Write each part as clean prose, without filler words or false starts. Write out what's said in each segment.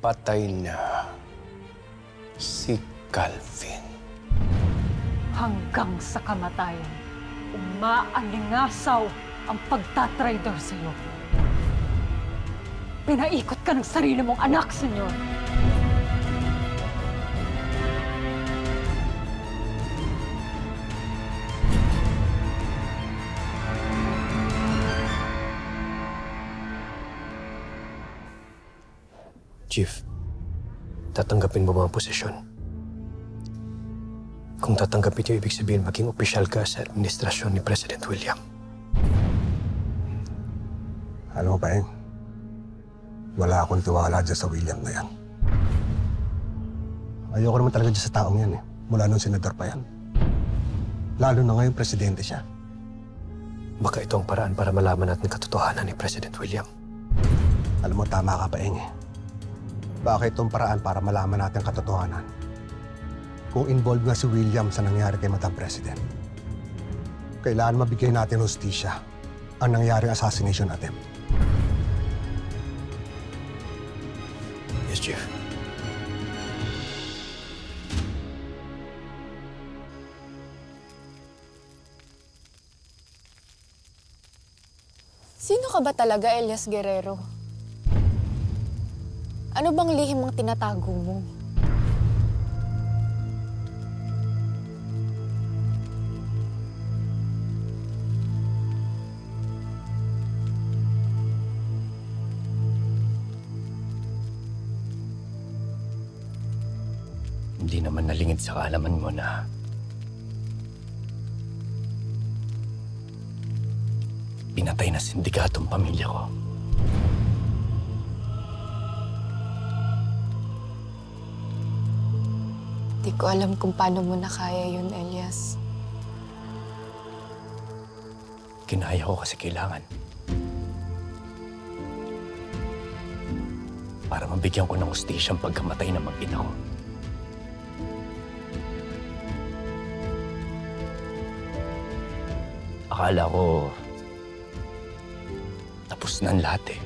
patay na si Calvin. Hanggang sa kamatayan, umaalingasaw ang pagtatraidor sa'yo. Pinaikot ka ng sarili mong anak, senyor. Chief, tatanggapin mo ba ang posisyon? Kung tatanggapin niyo, ibig sabihin maging opisyal ka sa administrasyon ni President William. Alam mo, Paeng, wala akong tiwala dyan sa William na yan. Ayoko naman talaga dyan sa taong yan mula nung senador pa yan. Lalo na ngayon, presidente siya. Baka ito ang paraan para malaman natin ang katotohanan ni President William. Alam mo, tama ka, Paeng Baka itong paraan para malaman natin ang katotohanan. Kung involved nga si William sa nangyari kay Madam President. Kailangan mabigay natin hustisya ang nangyaring assassination attempt. Yes, Chief. Sino ka ba talaga, Elias Guerrero? Ano bang lihim ang tinatago mo? Hindi naman nalingid sa kaalaman mo na pinatay na sindikatong pamilya ko. Di ko alam kung paano mo nakaya yun, Elias. Kinaya ko kasi kailangan. Para mabigyan ko ng hustisya ang pagkamatay ng mag-ina ko. Akala ko tapos na ang lahat eh.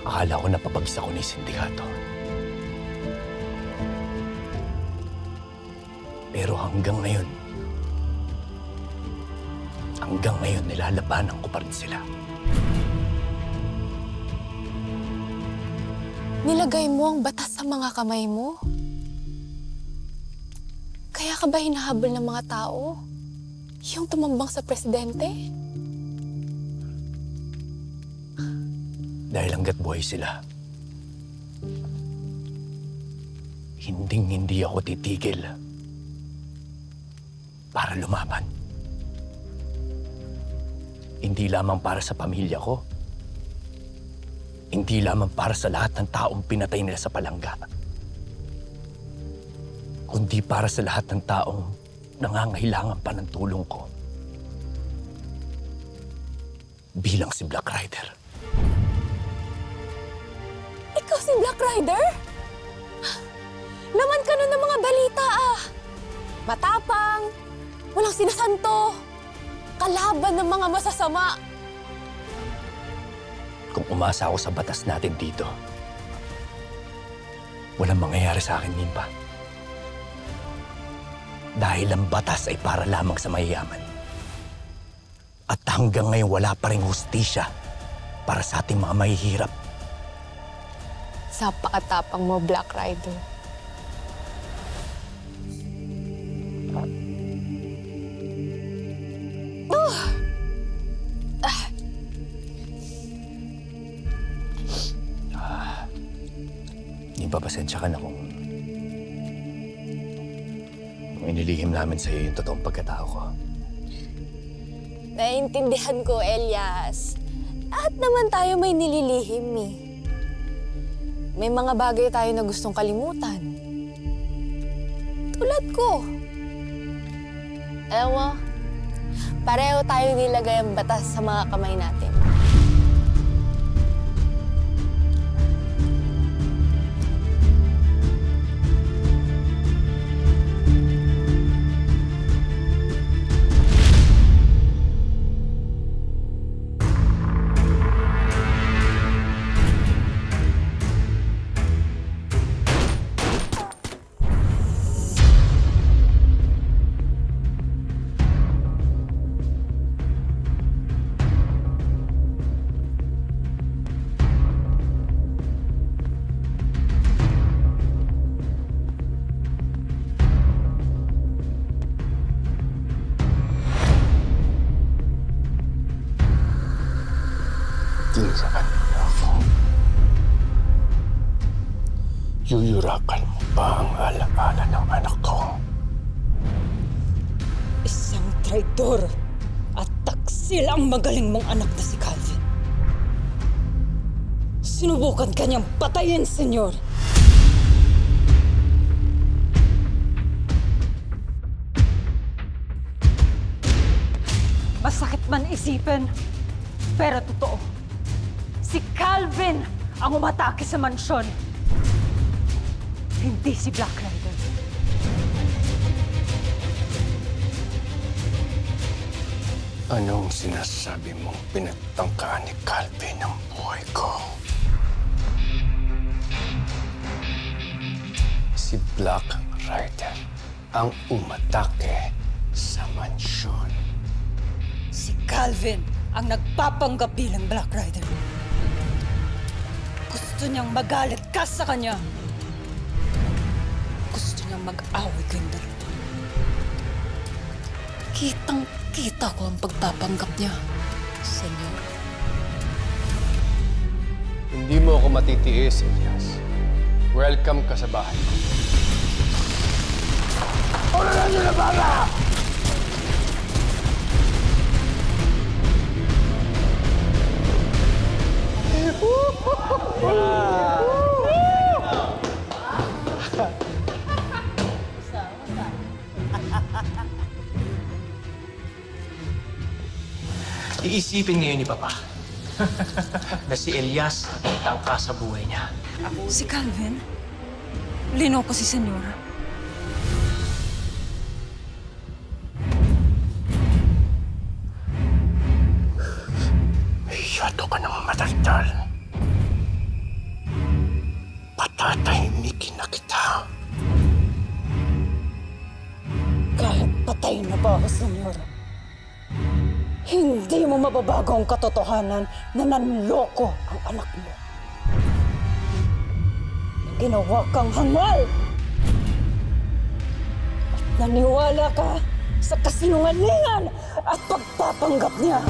Akala ko napapagsa ko ni sindikato. Pero hanggang ngayon nilalabanan ko pa rin sila. Nilagay mo ang batas sa mga kamay mo? Kaya ka ba hinahabol ng mga tao? Yung tumambang sa presidente? Dahil hanggat buhay sila, hindi ako titigil para lumaban. Hindi lamang para sa pamilya ko. Hindi lamang para sa lahat ng taong pinatay nila sa palangga. Kundi para sa lahat ng taong nangangailangan pa ng tulong ko. Bilang si Black Rider. Ikaw si Black Rider? Laman ka nun ng mga balita Matapang, walang sinasanto, kalaban ng mga masasama. Kung umasa ako sa batas natin dito, walang mangyayari sa akin, Nimpa. Dahil ang batas ay para lamang sa mayayaman. At hanggang ngayon wala pa rin hustisya para sa ating mga mahihirap. Sa pakatapang mo, Black Rider. Nimpa, pasensya ka na kung inilihim namin sa iyo yung totoong pagkatao ko. Naiintindihan ko, Elias. Lahat naman tayo may nililihim May mga bagay tayo na gustong kalimutan. Tulad ko. Alam mo, pareho tayo nilagay ang batas sa mga kamay natin. Darating sa kanila ako. Yuyurakan mo ba ang alaala ng anak ko? Isang traidor at taksil ang magaling mong anak na si Calvin. Sinubukan kanyang patayin, senyor. Masakit man isipin, pero totoo. Si Calvin ang umatake sa mansyon. Hindi si Black Rider. Anong sinasabi mong pinagtangkaan ni Calvin ang buhay ko? Si Black Rider ang umatake sa mansyon. Si Calvin ang nagpapanggap bilang Black Rider. Gusto niyang magalit ka sa kanya. Gusto niyang mag-away kayong dalawa. Kitang-kita ko ang pagpapanggap niya, senyor. Hindi mo ako matitiis, Elias. Welcome ka sa bahay ko. Ano na nila, baba! Iisipin ngayon ni Papa na si Elias ang tangka sa buhay niya. Si Calvin? Lino ko si Senyora. Masyado ka ng madaldal. Patatahimikin na kita. Kahit patay na ba ako, Senyora? Hindi mo mababago ang katotohanan na nanloko ang anak mo. Ginawa kang hangal! At naniwala ka sa kasinungalingan at pagpapanggap niya.